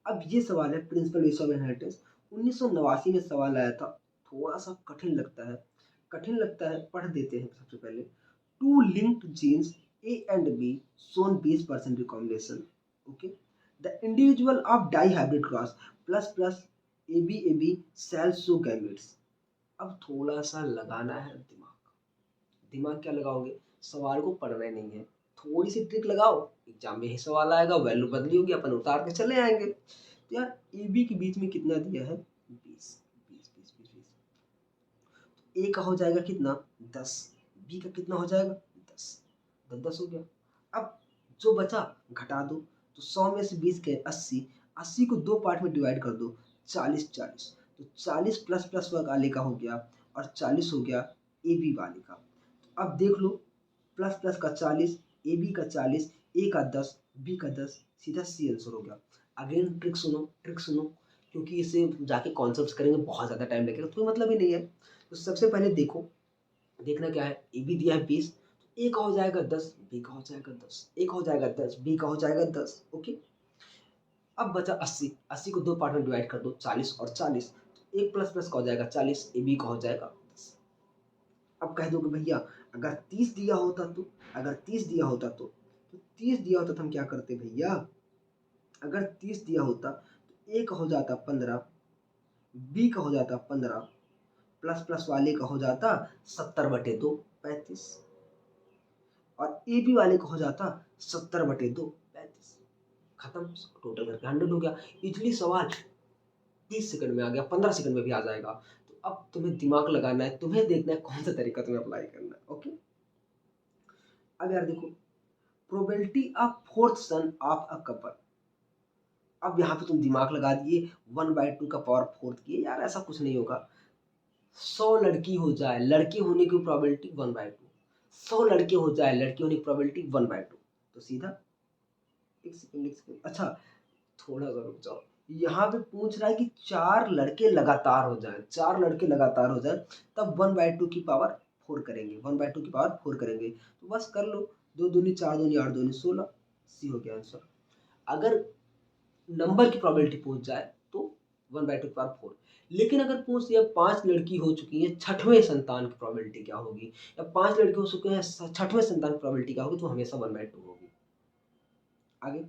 अब ये सवाल है प्रिंसिपल रेशियो ऑफ इनहेरिटेंस, 1989 में सवाल आया था। थोड़ा सा कठिन लगता है, कठिन लगता है, पढ़ देते हैं सबसे पहले। Two linked genes A and B shown 20% recombination, okay, the individual of dihybrid cross plus plus AB shall show gametes। अब थोड़ा सा लगाना है दिमाग, दिमाग क्या लगाओगे, सवाल को पढ़ना ही नहीं है, थोड़ी सी ट्रिक लगाओ, एग्जाम में ही सवाल आएगा, वैल्यू बदली होगी, अपन उतार के चले आएंगे। तो यार ए बी के बीच में कितना दिया है, 20, 20। ए का हो जाएगा कितना, 10, बी का कितना हो जाएगा, 10, 10 हो गया। अब जो बचा घटा दो, तो 100 में से 20 के 80, 80 को 2 पार्ट में डिवाइड कर दो, 40 40। तो 40 प्लस प्लस वाले का हो गया, और 40 हो गया ए बी वाले का। तो अब देख लो, प्लस प्लस का 40, ए बी का 40, ए का 10, बी का 10, सीधा सी आंसर हो गया। अगेन ट्रिक सुनो, ट्रिक सुनो, क्योंकि इसे जाके कॉन्सेप्ट करेंगे बहुत ज़्यादा टाइम लगेगा, तो कोई मतलब ही नहीं है। तो सबसे पहले देखो, देखना क्या है, ए बी दिया है 20, तो ए का हो जाएगा 10, बी का हो जाएगा 10, ए का हो जाएगा 10, बी का हो जाएगा 10। ओके, अब बचा 80, 80 को 2 पार्ट में डिवाइड कर दो, 40 और 40। तो एक प्लस प्लस का हो जाएगा 40, ए बी का हो जाएगा 10। अब कह दोगे भैया अगर 30 दिया होता तो, अगर 30 दिया होता तो 30 दिया होता तो हम क्या करते भैया, अगर 30 दिया होता तो ए का हो जाता 15, बी का हो जाता 15, प्लस प्लस वाले का हो जाता 70/2 35, और ए बी वाले का हो जाता 70/2 35। खत्म, टोटल करके 100 हो गया। इजली सवाल 30 सेकंड में आ गया, 15 सेकंड में भी आ जाएगा। तो अब तुम्हें दिमाग लगाना है, तुम्हें देखना है कौन सा तरीका तुम्हें अप्लाई करना है। ओके, अब यार देखो, probability of fourth son of a couple. अब यहाँ पे तुम दिमाग लगा दिए 1/2 का पावर फोर्थ किए, यार ऐसा कुछ नहीं होगा। 100 लड़की हो जाए, लड़के होने की प्रोबेबिलिटी 1/2, 100 लड़के हो जाए लड़की होने की प्रोबेबिलिटी 1/2। तो सीधा एक सेकंड, एक सेकंड, अच्छा थोड़ा सा रुक जाओ। यहाँ पे पूछ रहा है कि 4 लड़के लगातार हो जाए, 4 लड़के लगातार हो जाए, तब 1/2 की पावर 4 करेंगे, 1/2 की पावर 4 करेंगे। तो बस कर लो, 2 दूनी 4 दूनी 8 दूनी 16, सी हो गया आंसर। अगर नंबर की प्रोबेबिलिटी पूछ जाए तो 1/2 की पावर 4। लेकिन अगर पूछ दिया 5 लड़की हो चुकी है, छठवें संतान की प्रोबेबिलिटी क्या होगी, या 5 लड़के हो चुके हैं, छठवें संतान की प्रोबेबिलिटी क्या होगी, तो हमेशा 1/2 होगी। आगे,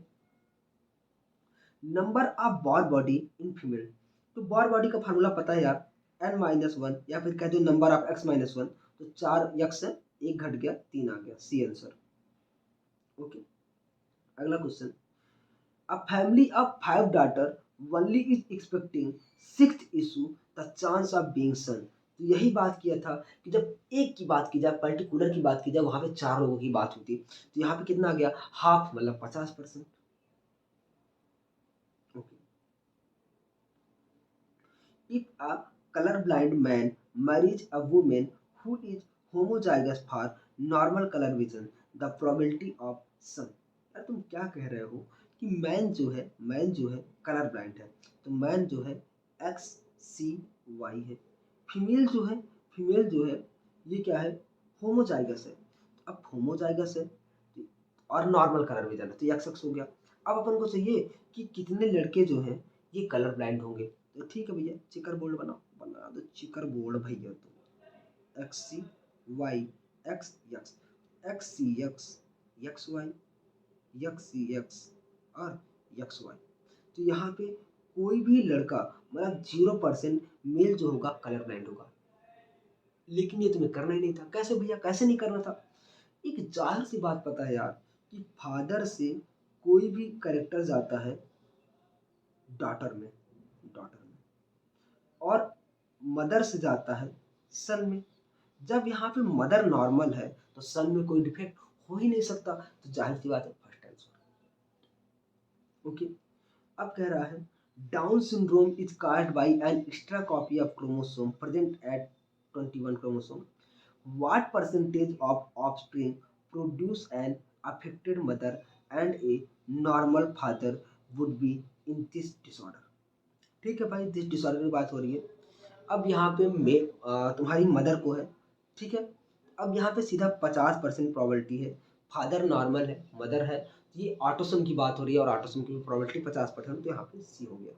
number of Barr body in female. तो बॉर बॉडी का फार्मूला पता है यार, n-1, या फिर कह दो नंबर ऑफ x-1। तो 4 x से 1 घट गया, 3 आ गया, सी आंसर। ओके, अगला question, a family of 5 daughter only is expecting 6th issue the chance of being son. तो यही बात किया था कि जब एक की बात की जाए, पर्टिकुलर की बात की जाए, वहां पे 4 लोगों की बात होती। तो यहाँ पे कितना आ गया, हाफ, मतलब 50%। Okay, if a colorblind man marries a woman who is homozygous for normal color vision, the probability of son। यार तुम क्या कह रहे हो कि मैन जो है कलर ब्लाइंड है, तो मैन जो है XCY है, फीमेल जो है ये क्या है, होमोजाइगस है। अब होमोजाइगस है और नॉर्मल कलर विजन है, तो ये XX हो गया। अब अपन को चाहिए कि कितने लड़के जो हैं ये कलर ब्लाइंड होंगे। तो ठीक है भैया, चिकर बोर्ड बनाओ, बना दो चिकर बोर्ड भैया। तो XCY XX, XCX XY, XCX और XY। तो यहाँ पे कोई भी लड़का, मतलब 0% मेल जो होगा कलर ब्लाइंड होगा। लेकिन ये तुम्हें करना ही नहीं था। कैसे भैया, कैसे नहीं करना था? एक जाहिर सी बात पता है यार कि फादर से कोई भी कैरेक्टर जाता है डॉटर में और मदर से जाता है सन में। जब यहाँ पे मदर नॉर्मल है तो सन में कोई डिफेक्ट हो ही नहीं सकता, तो जाहिर सी बात है फर्स्ट आंसर। ओके, अब कह रहा है down syndrome is caused by an extra copy of chromosome present at 21 chromosome. What percentage of offspring produce an affected mother and a normal father would be in this disorder? ठीक है भाई, this disorder की बात हो रही है। अब यहाँ पे तुम्हारी मदर को है, ठीक है। अब यहाँ पे सीधा 50% प्रोबेबिलिटी है, फादर नॉर्मल है, मदर है, तो ये ऑटोसम की बात हो रही है और ऑटोसम की प्रोबेबिलिटी 50%, तो यहाँ पे सी हो गया।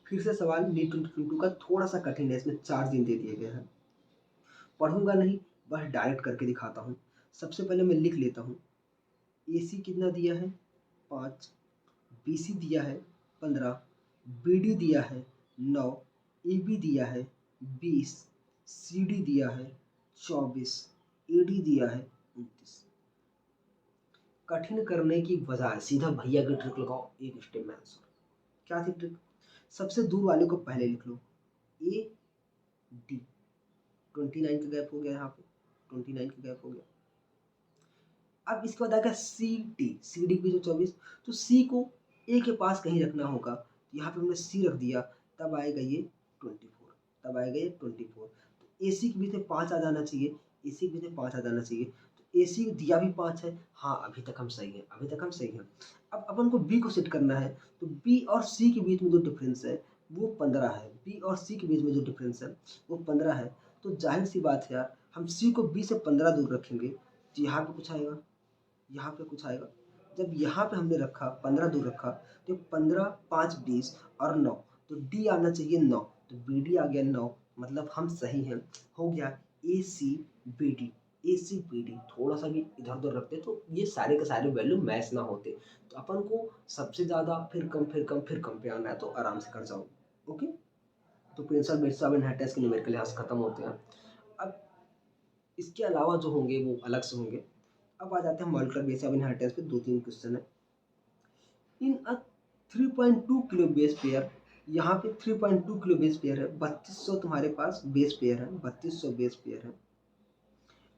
फिर से सवाल नीट 2022 का थोड़ा सा कठिन है, इसमें 4 दिन दे दिए गए हैं। पढ़ूंगा नहीं, बस डायरेक्ट करके दिखाता हूँ। सबसे पहले मैं लिख लेता हूँ, AC कितना दिया है 5, BC दिया है 15, BD दिया है 9, AB दिया है 20, CD दिया है 24, AD दिया है 29। कठिन करने की बजाय सीधा भैया की ट्रिक लगाओ, एक स्टेप में आंसर। क्या थी ट्रिक? सबसे दूर वाले को पहले लिख लो, AD, 29 का गैप हो गया, यहाँ पे 29 का गैप हो गया। अब इसके बाद आएगा सी डी की जो 24, तो सी को ए के पास कहीं रखना होगा, तो यहाँ पे हमने सी रख दिया, तब आएगा ये 24, तब आएगा ये 24। तो ए सी के बीच में 5 आ जाना चाहिए, ए सी के बीच में 5 आ जाना चाहिए, तो ए सी दिया भी 5 है। हाँ, अभी तक हम सही हैं, अभी तक हम सही हैं। अब अपन को बी को सेट करना है, तो बी और सी के बीच में जो डिफरेंस है वो 15 है, बी और सी के बीच में जो डिफरेंस है वो 15 है। तो जाहिर सी बात है यार, हम सी को बी से 15 दूर रखेंगे, तो यहाँ पे कुछ आएगा, यहाँ पे कुछ आएगा। जब यहाँ पे हमने रखा 15 दूर रखा, तो 15 5 20 और 9, तो डी आना चाहिए 9, तो बी डी आ गया 9, मतलब हम सही हैं। हो गया AC BD। ACPD थोड़ा सा भी इधर उधर रखते तो ये सारे के सारे वैल्यू मैच ना होते, तो अपन को सबसे ज़्यादा फिर कम फिर कम फिर कम पे आना है, तो आराम से कर जाओ। ओके, तो प्रिंसिपल बेसिस ऑफ इनहेरिटेंस के न्यूमेरिकल यहाँ से खत्म होते हैं। अब इसके अलावा जो होंगे वो अलग से होंगे। अब आ जाते हैं मॉलिक्यूलर बेसिस ऑफ इनहेरिटेंस पे, 2-3 क्वेश्चन है। In a 3.2 kilo base pair, यहाँ पे 3.2 किलो बेस पेयर है, 3200 तुम्हारे पास बेस पेयर है, 3200 बेस पेयर है,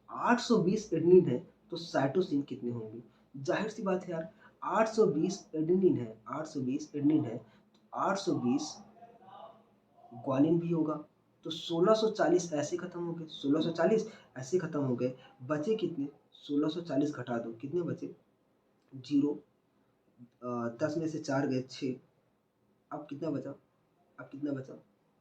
820 एडेनिन है, तो साइटोसिन कितने होंगे? जाहिर सी बात है यार, 820 एडेनिन है, 820 एडेनिन है, तो 820 ग्वानिन भी होगा, तो 1640 ऐसे खत्म हो गए, 1640 ऐसे खत्म हो गए। बचे कितने? 1640 घटा दो, कितने बचे? जीरो। 10 में से 4 गए 6, अब कितना बचा? अब कितना बचा?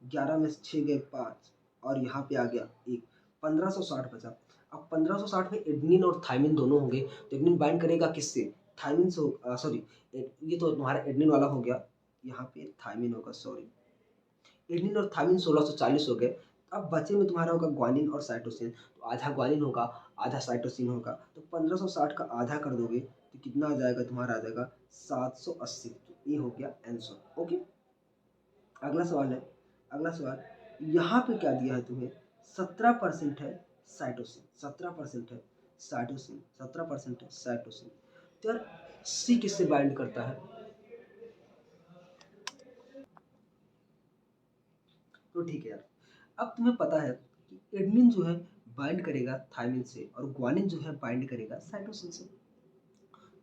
11 में से 6 गए 5, और यहाँ पे आ गया 1, 1560 बचा। अब 1560 में एडनिन और थायमिन दोनों होंगे, तो एडनिन बाइंड करेगा किससे? थायमिन से, सॉरी, ये तो तुम्हारा एडनिन वाला हो गया, यहाँ पे थायमिन होगा, सॉरी। एडनिन और थायमिन 1640 हो गए। अब बचे में तुम्हारा होगा ग्वानिन और साइटोसिन, तो आधा ग्वानिन होगा, आधा साइटोसिन होगा, तो 1560 का आधा कर दोगे तो कितना आ जाएगा? तुम्हारा आ जाएगा 780। तो ये हो गया आंसर। ओके, अगला सवाल है। अगला सवाल यहाँ पे क्या दिया है तुम्हें? 17% है साइटोसिन, 17% है साइटोसिन, 17% है साइटोसिन। तो यार सी किससे बाइंड करता है? तो ठीक है यार, अब तुम्हें पता है कि एडनिन जो है बाइंड करेगा थायमिन से, और ग्वानिन जो है बाइंड करेगा साइटोसिन से।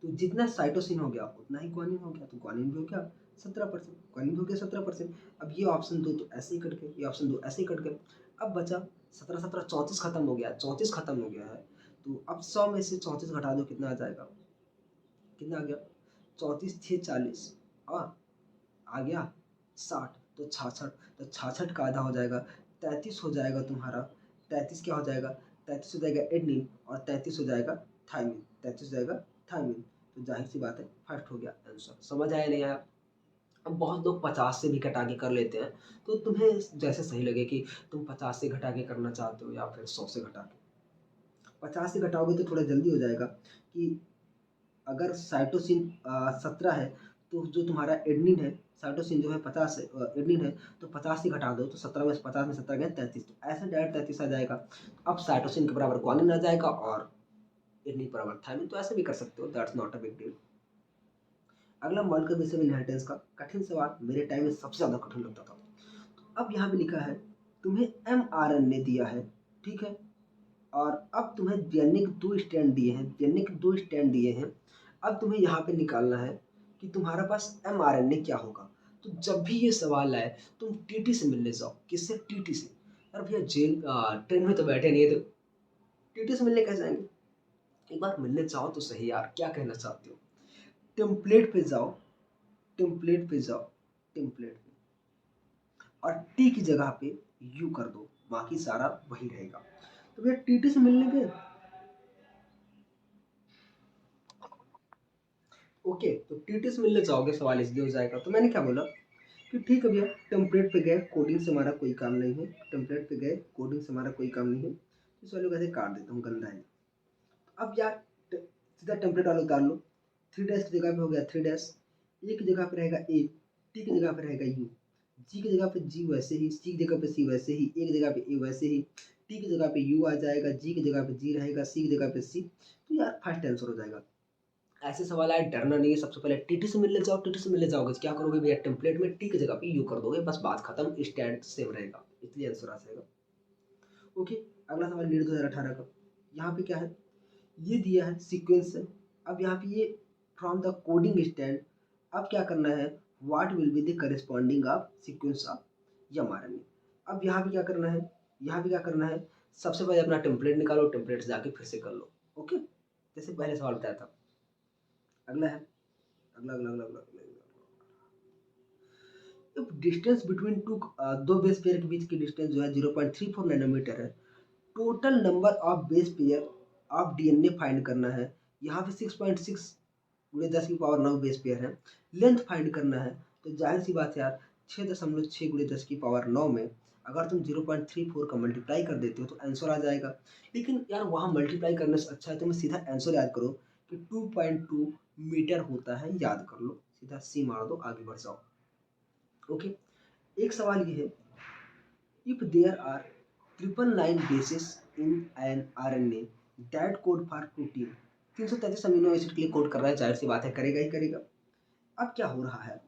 तो जितना साइटोसिन हो गया उतना ही ग्वानिन हो गया, तो ग्वानिन भी हो गया 17%, ग्वानिन भी हो गया 17%। अब ये ऑप्शन दो तो ऐसे ही कट गए, ये ऑप्शन दो ऐसे ही कट गए। अब बचा 17 17 34 खत्म हो गया, 34 खत्म हो गया है। तो अब 100 में से 34 घटा दो, कितना आ जाएगा? कितना आ गया? 34 6 40, और आ गया 60, तो 66, तो 66 का आधा हो जाएगा 33 हो जाएगा तुम्हारा। 33 क्या हो जाएगा? 33 हो जाएगा एडनिन, और 33 हो जाएगा थायमिन, 33 हो जाएगा थायमिन। तो जाहिर सी बात है फर्स्ट हो गया आंसर। समझ आया नहीं आया? अब बहुत लोग 50 से भी घटा के कर लेते हैं, तो तुम्हें जैसे सही लगे कि तुम 50 से घटा के करना चाहते हो या फिर 100 से घटा के। 50 से घटाओगे तो थोड़ा जल्दी हो जाएगा, कि अगर साइटोसिन 17 है, तो जो तुम्हारा एडनिन है, साइटोसिन जो है 50 है, एडनिन है, तो 50 से घटा दो तो 17 में 50 में 17 गए 33, तो ऐसे डायरेक्ट 33 आ जाएगा। अब साइटोसिन के बराबर ग्वानिन आ जाएगा और एडनिन के बराबर थायमिन, तो ऐसे भी कर सकते हो, that's not a big deal. अगला मॉलिक्यूलर बेसिस ऑफ इनहेरिटेंस का कठिन सवाल, मेरे टाइम में सबसे ज़्यादा कठिन लगता था। तो अब यहाँ पे लिखा है तुम्हें mRNA दिया है, ठीक है, और अब तुम्हें डीएनए के 2 स्ट्रैंड दिए हैं, डीएनए के 2 स्ट्रैंड दिए हैं। अब तुम्हें यहाँ पे निकालना है कि तुम्हारे पास mRNA क्या होगा। तो जब भी ये सवाल आए तुम टीटी से मिलने जाओ। किससे? टीटी से। यार भैया जेल ट्रेन में तो बैठे नहीं है, तो टीटी से मिलने कैसे आएंगे? एक बार मिलने जाओ तो सही यार, क्या कहना चाहते हो? टेम्पलेट पे जाओ, टेम्पलेट पे जाओ, टेम्पलेट पे, और टी की जगह पे यू कर दो, बाकी सारा वही रहेगा। तो भैया टीटी से मिलने गए, ओके, तो टीटी से मिलने जाओगे, सवाल इसलिए हो जाएगा। तो मैंने क्या बोला कि ठीक है भैया, टेम्पलेट पे गए, कोडिंग से हमारा कोई काम नहीं है, टेम्पलेट पे गए, कोडिंग से हमारा कोई काम नहीं है, इस वाले को ऐसे काट देता हूँ, गंदा है। अब यार सीधा टेम्पलेट वाला उतार लो, 3 डैश की जगह पे हो गया 3 डैश, ए की जगह पे रहेगा ए, टी की जगह पे रहेगा यू, जी की जगह पे जी वैसे ही, सी की जगह पे सी वैसे ही, ए की जगह पे ए वैसे ही, टी की जगह पे यू आ जाएगा, जी की जगह पे जी रहेगा, सी की जगह पे सी। तो यार फर्स्ट आंसर हो जाएगा। ऐसे सवाल आए, डरना नहीं है। सबसे पहले टीटी से मिलने जाओ, टीटी से मिलने जाओगे तो क्या करोगे भैया? टेम्पलेट में टी की जगह पे यू कर दोगे, बस बात खत्म, स्टैंड सेम रहेगा, इसलिए आंसर आ जाएगा। ओके, अगला सवाल नीट 2018 का। यहाँ पे क्या है? ये दिया है सीक्वेंस है। अब यहाँ पे ये फ्रॉम द कोडिंग स्टैंड, अब क्या करना है? What will be the corresponding of sequence of mRNA। अब यहाँ पे क्या करना है? यहाँ पे क्या करना है? सबसे पहले अपना टेम्पलेट निकालो, टेम्पलेट से जाके फिर से कर लो। ओके, जैसे पहले सवाल बताया था। अगला है, अगला अगला अगला अगला, अगला। डिस्टेंस बिटवीन दो बेस पेयर के बीच की डिस्टेंस जो है 0.34 नैनोमीटर है। Total number of base pair of DNA find करना है। यहाँ पे 6.6 गुणे 10 की पावर 9 बेस पेयर है। लेंथ फाइंड करना है, तो जाहिर सी बात है यार, 6.6 गुणे 10 की पावर 9 में अगर तुम 0.34 का मल्टीप्लाई कर देते हो तो आंसर आ जाएगा। लेकिन यार वहाँ मल्टीप्लाई करने से अच्छा है तुम्हें सीधा आंसर याद करो कि 2.2 मीटर होता है, याद कर लो, सीधा सी मार दो, आगे बढ़ जाओ। ओके, एक सवाल ये है, if there are 999 bases in an RNA that code for protein, 333 amino acid के लिए कोड कर रहा है, जाहिर सी बात है करेगा ही करेगा। अब क्या हो रहा है,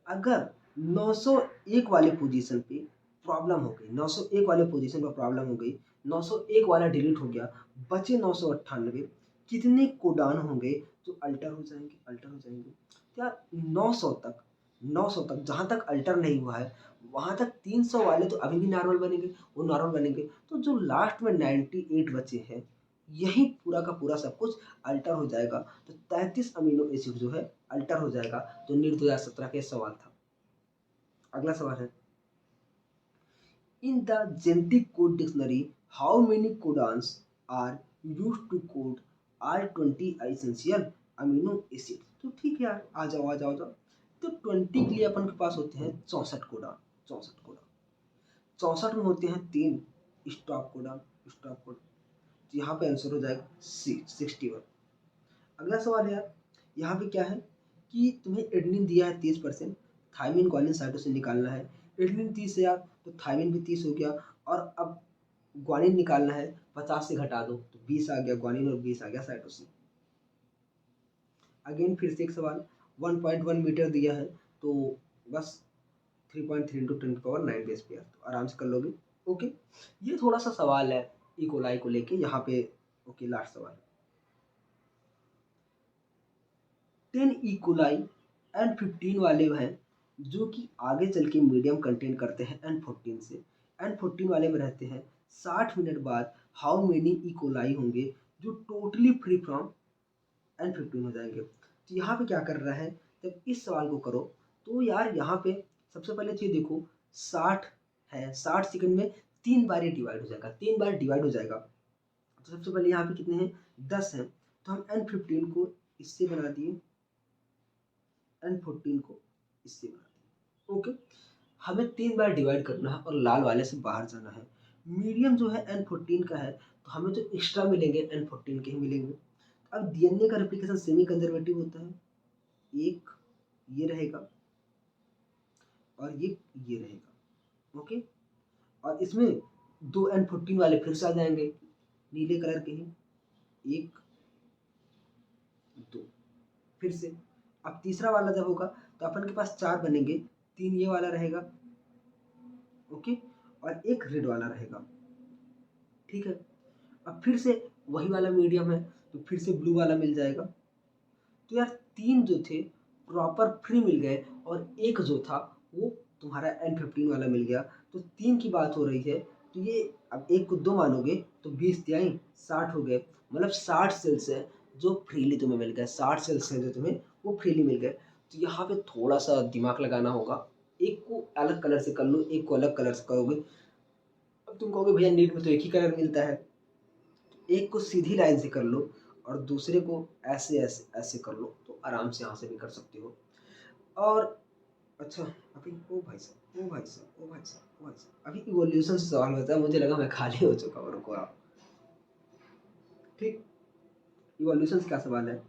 अगर 901 वाले पोजीशन पे प्रॉब्लम हो गई, 901 वाले पोजीशन पर प्रॉब्लम हो गई, 901 वाला डिलीट हो गया, बचे 998, कितने कोडान होंगे जो अल्टर हो जाएंगे, अल्टर हो जाएंगे। क्या 900 तक, 900 तक जहाँ तक अल्टर नहीं हुआ है वहाँ तक 300 वाले तो अभी भी नॉर्मल बनेंगे, वो नॉर्मल बनेंगे। तो जो लास्ट में 98 बचे हैं, यही पूरा का पूरा सब कुछ अल्टर हो जाएगा। तो 33 अमीनो एसिड जो है अल्टर हो जाएगा। तो नीट 2017 के सवाल था। अगला सवाल है, in the genetic code dictionary how many codons are used to code are 20 essential amino acid. तो ठीक है यार, आ जाओ आ जाओ आ जाओ। तो 20 के लिए अपन के पास होते हैं 64 कोडान, 64 कोडान। 64 में होते हैं 3 स्टॉप कोडान, स्टॉप कोडान। तो यहाँ पे आंसर हो जाएगा 61। अगला सवाल है यार, यहाँ पे क्या है कि तुम्हें एडेनिन दिया है 30%, थायमिन ग्वानिन साइटोसिन निकालना है। एडेनिन 30 है यार, तो थायमिन भी 30 हो गया, और अब ग्वानिन निकालना है, 50 से घटा दो तो 20 आ गया ग्वानिन और 20 आ गया साइटोसिन। अगेन फिर से एक सवाल, 1.1 मीटर दिया है, तो बस 3.3 इंटू 10⁹ बेस पेयर, तो आराम से कर लोगे। ओके, ये थोड़ा सा सवाल है इकोलाई को लेके यहाँ पे। ओके, लास्ट सवाल, 10 इकोलाई एंड 15 वाले हैं जो कि आगे चल के मीडियम कंटेन करते हैं N14 से, N14 वाले में रहते हैं। 60 मिनट बाद हाउ मेनी इकोलाई होंगे जो टोटली फ्री फ्रॉम N15 हो जाएंगे। तो यहाँ पे क्या कर रहा है, जब इस सवाल को करो तो यार यहाँ पे सबसे पहले चीज देखो, 60 है, 60 सेकंड में 3 बार ये डिवाइड हो जाएगा, 3 बार डिवाइड हो जाएगा। तो सबसे पहले यहाँ पे कितने हैं, 10 हैं, तो हम N15 को इससे बना दिए, N14 को इससे बना दिए। ओके, हमें 3 बार डिवाइड करना है और लाल वाले से बाहर जाना है। मीडियम जो है N14 का है, तो हमें जो एक्स्ट्रा मिलेंगे N14 के ही मिलेंगे। अब डीएनए का रेप्लिकेशन सेमी कंजर्वेटिव होता है, एक ये रहेगा और ये रहेगा। ओके, और इसमें 2 N14 वाले फिर से आ जाएंगे नीले कलर के ही, 1 2 फिर से। अब तीसरा वाला जब होगा तो अपन के पास 4 बनेंगे, 3 ये वाला रहेगा, ओके, और एक रेड वाला रहेगा, ठीक है। अब फिर से वही वाला मीडियम है, तो फिर से ब्लू वाला मिल जाएगा। तो यार 3 जो थे प्रॉपर फ्री मिल गए, और एक जो था वो तुम्हारा N15 वाला मिल गया। तो 3 की बात हो रही है, तो ये अब 1 को 2 मानोगे तो 20 तिहाई 60 हो गए, मतलब 60 सेल्स है जो फ्रीली तुम्हें मिल गए, 60 सेल्स हैं जो तुम्हें वो फ्रीली मिल गए। तो यहाँ पे थोड़ा सा दिमाग लगाना होगा, एक को अलग कलर से कर लो, एक को अलग कलर से करोगे। अब तुम कहोगे भैया नीट में तो एक ही कलर मिलता है, एक को सीधी लाइन से कर लो और दूसरे को ऐसे ऐसे ऐसे कर लो, तो आराम से यहाँ से भी कर सकते हो। और अच्छा, अभी ओ भाई साहब, ओ भाई साहब, ओ भाई साहब, ओ भाई साहब, अभी इवोल्यूशन से सवाल होता है, मुझे लगा मैं खाली हो चुका हूँ, रुको आप। ठीक, इवोल्यूशन से क्या सवाल है,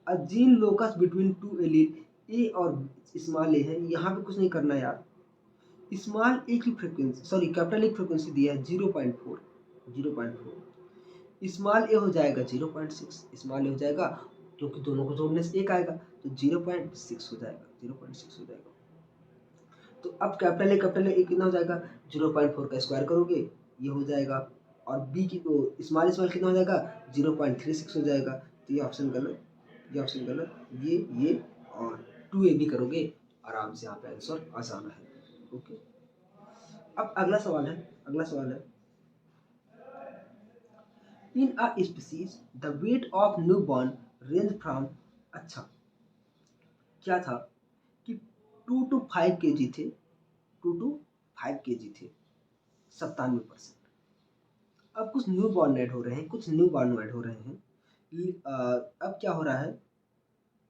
a gene locus between 2 allele A और स्मॉल ए है। यहाँ पे कुछ नहीं करना यार, स्मॉल ए की फ्रीक्वेंसी, सॉरी कैपिटल ए की फ्रीक्वेंसी दी है 0.4, 0.4, स्मॉल ए हो जाएगा 0.6, स्मॉल ए हो जाएगा क्योंकि दोनों को जोड़ने से एक आएगा, तो 0.6 हो जाएगा, 0.6 हो जाएगा। तो अब कैपिटल ए कितना हो जाएगा, 0.4 का स्क्वायर करोगे ये हो जाएगा, और बी की तो स्मॉल स्मॉल कितना हो जाएगा, 0.36 हो जाएगा। तो ये ऑप्शन गलत, ये ऑप्शन गलत, ये और 2AB करोगे, आराम से यहाँ पे आंसर आसान है। ओके, अब अगला सवाल है, अगला सवाल है, in a species the weight of newborn range from, अच्छा क्या था कि 2 to 5 kg थे, 2 to 5 kg थे, 97%। अब कुछ न्यू बॉर्न ऐड हो रहे हैं, कुछ न्यू बॉर्न ऐड हो रहे हैं। अब क्या हो रहा है,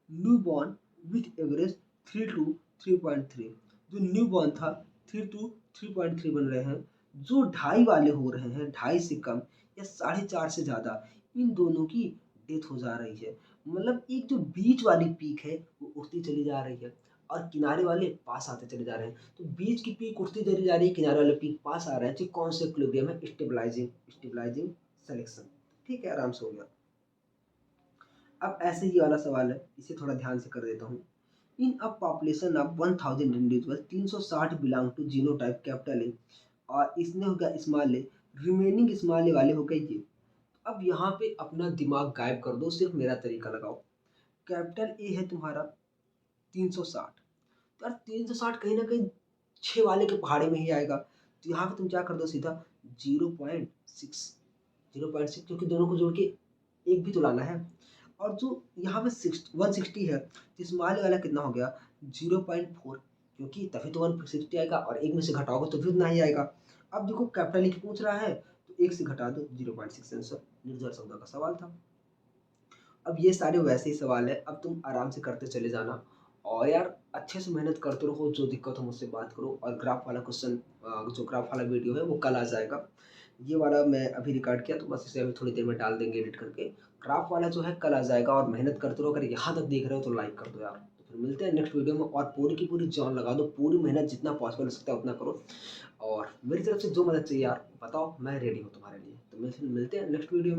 new born with average 3 to 3.3, जो न्यू बॉर्न था 3 बन रहे हैं। जो ढाई वाले हो रहे हैं, ढाई से कम या 4.5 से ज़्यादा, इन दोनों की डेथ हो जा रही है। मतलब एक जो बीच वाली पीक है वो उठती चली जा रही है और किनारे वाले पास आते चले जा रहे हैं। तो बीच की पीक उठती चली जा रही है, किनारे वाले पीक पास आ रहे हैं। तो कौन सा इक्विलिब्रियम है? Stabilising selection. ठीक है, आराम से हो गया। अब ऐसे ही वाला सवाल है, इसे थोड़ा ध्यान से कर देता हूँ। In a population of 1000 individual 360 belong to genotype capital A और इसने हो गया small A, remaining small A वाले हो गए ये। अब यहाँ पे अपना दिमाग गायब कर दो, सिर्फ मेरा तरीका लगाओ। कैपिटल ए है तुम्हारा 360, तो यार 360 कहीं ना कहीं 6 वाले के पहाड़े में ही आएगा। तो यहाँ पे तुम क्या कर दो सीधा 0.6, 0.6, क्योंकि दोनों को जोड़ के एक भी तो लाना है। और जो यहाँ पे 160 है, तो स्मॉल वाला कितना हो गया 0.4, क्योंकि तभी तो 160 आएगा और एक में से घटाओगे तो भी उतना ही आएगा। अब देखो कैपिटल की पूछ रहा है तो एक से घटा दो 0.6 आंसर। निर्जर शब्दों का सवाल था। अब ये सारे वैसे ही सवाल है, अब तुम आराम से करते चले जाना और यार अच्छे से मेहनत करते रहो। जो दिक्कत हो मुझसे बात करो। और ग्राफ वाला क्वेश्चन, जो ग्राफ वाला वीडियो है वो कल आ जाएगा। ये वाला मैं अभी रिकॉर्ड किया तो बस इसे अभी थोड़ी देर में डाल देंगे एडिट करके। ग्राफ वाला जो है कल आ जाएगा और मेहनत करते रहो। अगर यहाँ तक देख रहे हो तो लाइक कर दो यार। तो फिर मिलते हैं नेक्स्ट वीडियो में। और पूरी की पूरी जान लगा दो, पूरी मेहनत जितना पॉसिबल हो सकता है उतना करो। और मेरी तरफ से जो मदद चाहिए यार बताओ, मैं रेडी हूँ तुम्हारे लिए। तो मिलते हैं नेक्स्ट वीडियो में।